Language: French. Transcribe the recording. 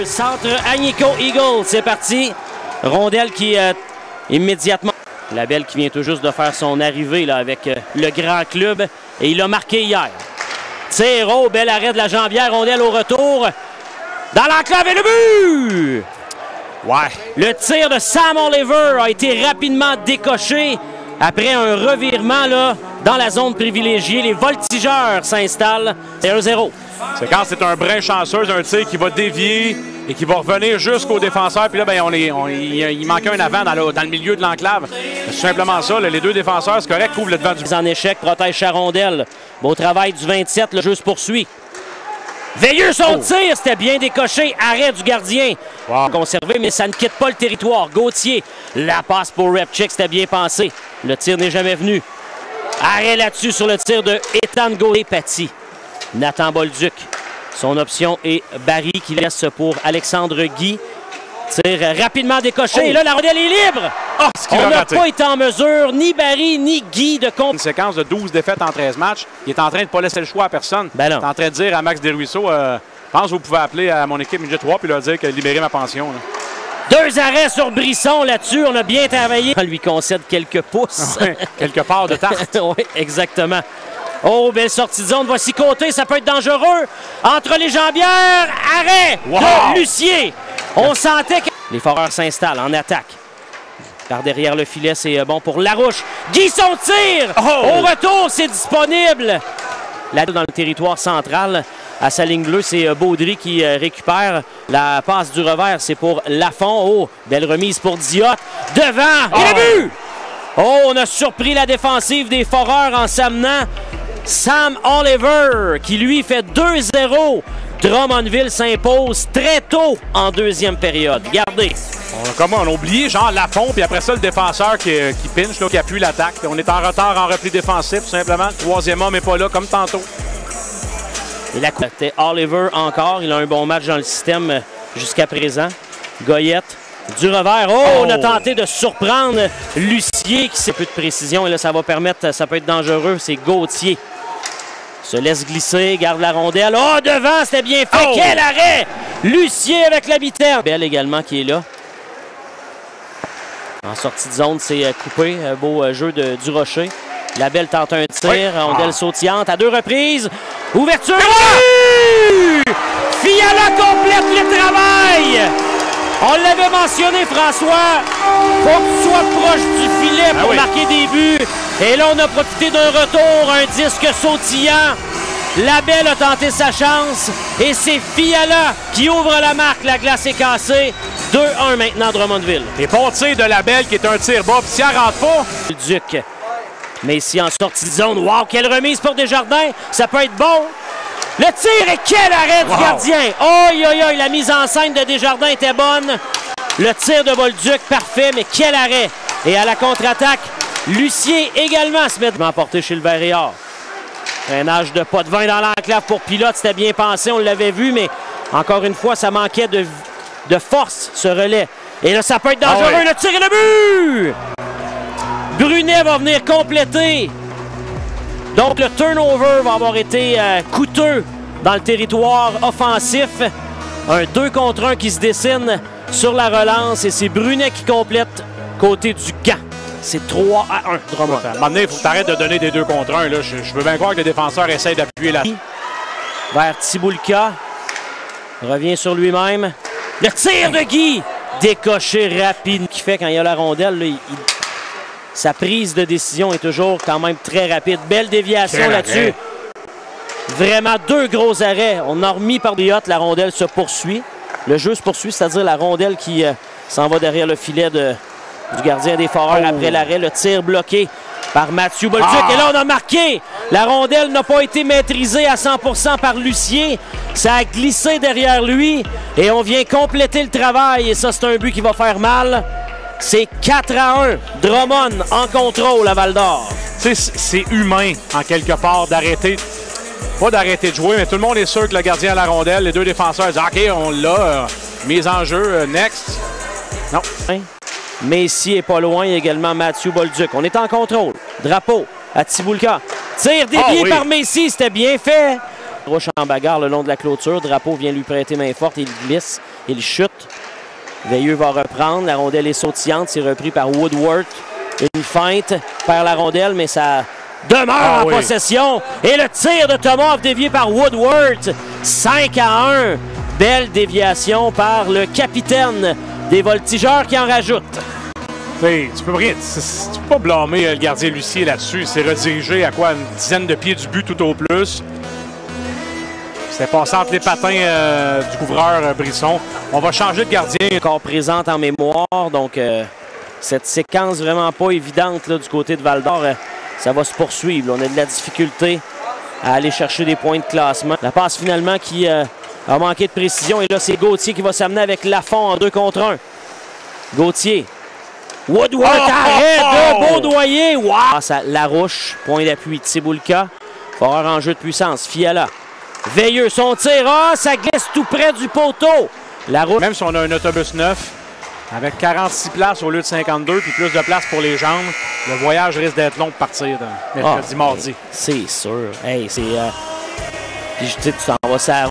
centre Agnico Eagle, c'est parti. Rondelle qui immédiatement... Labelle qui vient tout juste de faire son arrivée là, avec le grand club. Et il l'a marqué hier. Tir, oh, bel arrêt de la jambière. Rondelle au retour. Dans l'enclave et le but! Ouais. Le tir de Sam Oliver a été rapidement décoché après un revirement là, dans la zone privilégiée. Les voltigeurs s'installent. C'est 1-0. C'est quand c'est un brin chanceux, un tir qui va dévier et qui va revenir jusqu'au défenseur. Puis là, ben, il manquait un avant dans le milieu de l'enclave. C'est simplement ça. Là, les deux défenseurs, c'est correct, couvrent le devant du... En échec, protège sa rondelle. Beau travail du 27, le jeu se poursuit. Veilleux son tir, c'était bien décoché. Arrêt du gardien. Wow. Conservé, mais ça ne quitte pas le territoire. Gauthier, la passe pour Repchick, c'était bien pensé. Le tir n'est jamais venu. Arrêt là-dessus sur le tir de Ethan Gauthier-Paty. Nathan Bolduc. Son option est Barry qui laisse pour Alexandre Guy. Tir rapidement décoché. Et là, la rondelle est libre. On n'a pas été en mesure, ni Barry, ni Guy, de compte. Une séquence de 12 défaites en 13 matchs. Il est en train de ne pas laisser le choix à personne. Ben non. Il est en train de dire à Max Desruisseaux, je pense que vous pouvez appeler à mon équipe Midget 3 puis leur dire que libérer ma pension. Là. 2 arrêts sur Brisson là-dessus. On a bien travaillé. On lui concède quelques pouces. Ouais, quelque part de tarte. Oui, exactement. Oh, belle sortie de zone. Voici Côté, ça peut être dangereux. Entre les jambières, arrêt de Lucier. On sentait que... Les Foreurs s'installent en attaque. Par derrière le filet, c'est bon pour Larouche. Guy son tir! Au retour, c'est disponible. Là, dans le territoire central, à sa ligne bleue, c'est Baudry qui récupère. La passe du revers, c'est pour Lafont. Oh, belle remise pour Diot. Devant, et le but! Oh, on a surpris la défensive des Foreurs en s'amenant. Sam Oliver qui lui fait 2-0. Drummondville s'impose très tôt en deuxième période. Regardez. On a oublié genre Lafont, puis après ça le défenseur qui pinche, là, qui appuie l'attaque. On est en retard en repli défensif tout simplement. Le troisième homme n'est pas là comme tantôt. Et là, c'était Oliver encore. Il a un bon match dans le système jusqu'à présent. Goyette. Du revers. Oh, on a tenté de surprendre Lucier qui sait peu de précision. Et là, ça va permettre, ça peut être dangereux. C'est Gauthier. Se laisse glisser, garde la rondelle. Oh, devant, c'était bien fait. Quel arrêt! Lucier avec la mitaine. Belle également qui est là. En sortie de zone, c'est coupé. Un beau jeu du Rocher. La Belle tente un tir. Rondelle sautillante à 2 reprises. Ouverture. Fiala complète le travail. On l'avait mentionné, François. Faut que tu sois proche du filet pour marquer des buts. Et là, on a profité d'un retour, un disque sautillant. Labelle a tenté sa chance. Et c'est Fiala qui ouvre la marque. La glace est cassée. 2-1 maintenant, Drummondville. Et bon tir de Labelle qui est un tir bas. Puis si elle rentre pas... Le Duc. Mais ici, en sortie de zone. Wow, quelle remise pour Desjardins. Ça peut être bon. Le tir et quel arrêt du gardien! Aïe, aïe, aïe, la mise en scène de Desjardins était bonne. Le tir de Bolduc, parfait, mais quel arrêt! Et à la contre-attaque, Lucier également se met emporté chez le Vert et Or. Freinage de pas de vin dans l'enclave pour Pilote, c'était bien pensé, on l'avait vu, mais encore une fois, ça manquait de force, ce relais. Et là, ça peut être dangereux, le tir et le but! Brunet va venir compléter. Donc, le turnover va avoir été coûteux dans le territoire offensif. Un 2 contre 1 qui se dessine sur la relance et c'est Brunet qui complète côté du Gant. C'est 3-1, Drummond. À un moment donné, il faut que tu arrêtes de donner des 2 contre 1. Là. Je veux bien croire que les défenseurs essayent d'appuyer la... Vers Tiboulka. Revient sur lui-même. Le tir de Guy! Décoché rapide. Qui fait quand il y a la rondelle, là, sa prise de décision est toujours quand même très rapide. Belle déviation là-dessus. Vraiment 2 gros arrêts. On a remis par des hottes. La rondelle se poursuit. Le jeu se poursuit, c'est-à-dire la rondelle qui s'en va derrière le filet du gardien des Foreurs après l'arrêt. Le tir bloqué par Mathieu Bolduc. Et là, on a marqué. La rondelle n'a pas été maîtrisée à 100% par Lucier. Ça a glissé derrière lui. Et on vient compléter le travail. Et ça, c'est un but qui va faire mal. C'est 4-1. Drummond en contrôle à Val-d'Or. C'est humain, en quelque part, d'arrêter. Pas d'arrêter de jouer, mais tout le monde est sûr que le gardien a la rondelle. Les 2 défenseurs disent OK, on l'a. Mise en jeu, next. Non. Messi est pas loin. Également Mathieu Bolduc. On est en contrôle. Drapeau à Tiboulka. Tir dévié par Messi. C'était bien fait. Roche en bagarre le long de la clôture. Drapeau vient lui prêter main forte et il glisse. Il chute. Veilleux va reprendre. La rondelle est sautillante. C'est repris par Woodward. Une feinte. Perd la rondelle, mais ça demeure en possession. Et le tir de Tomov dévié par Woodward. 5-1. Belle déviation par le capitaine des Voltigeurs qui en rajoute. Hey, tu peux pas blâmer le gardien Lucier là-dessus. Il s'est redirigé à quoi? Une dizaine de pieds du but tout au plus. C'est passé entre les patins du couvreur Brisson. On va changer de gardien. Encore présente en mémoire, donc cette séquence vraiment pas évidente là, du côté de Val-d'Or, ça va se poursuivre. Là. On a de la difficulté à aller chercher des points de classement. La passe finalement qui a manqué de précision. Et là, c'est Gauthier qui va s'amener avec Lafont en 2 contre 1. Gauthier. Woodward, arrêt de Beaudoyer. Wow! Passe à Larouche, point d'appui de Cibulka. Fort en jeu de puissance. Fiala. Veilleux, son tir. Ah, ça glisse tout près du poteau. Larouche. Même si on a un autobus neuf, avec 46 places au lieu de 52, puis plus de place pour les jambes, le voyage risque d'être long pour partir mercredi, mardi. C'est sûr. Hey, c'est... Puis tu t'en vas ça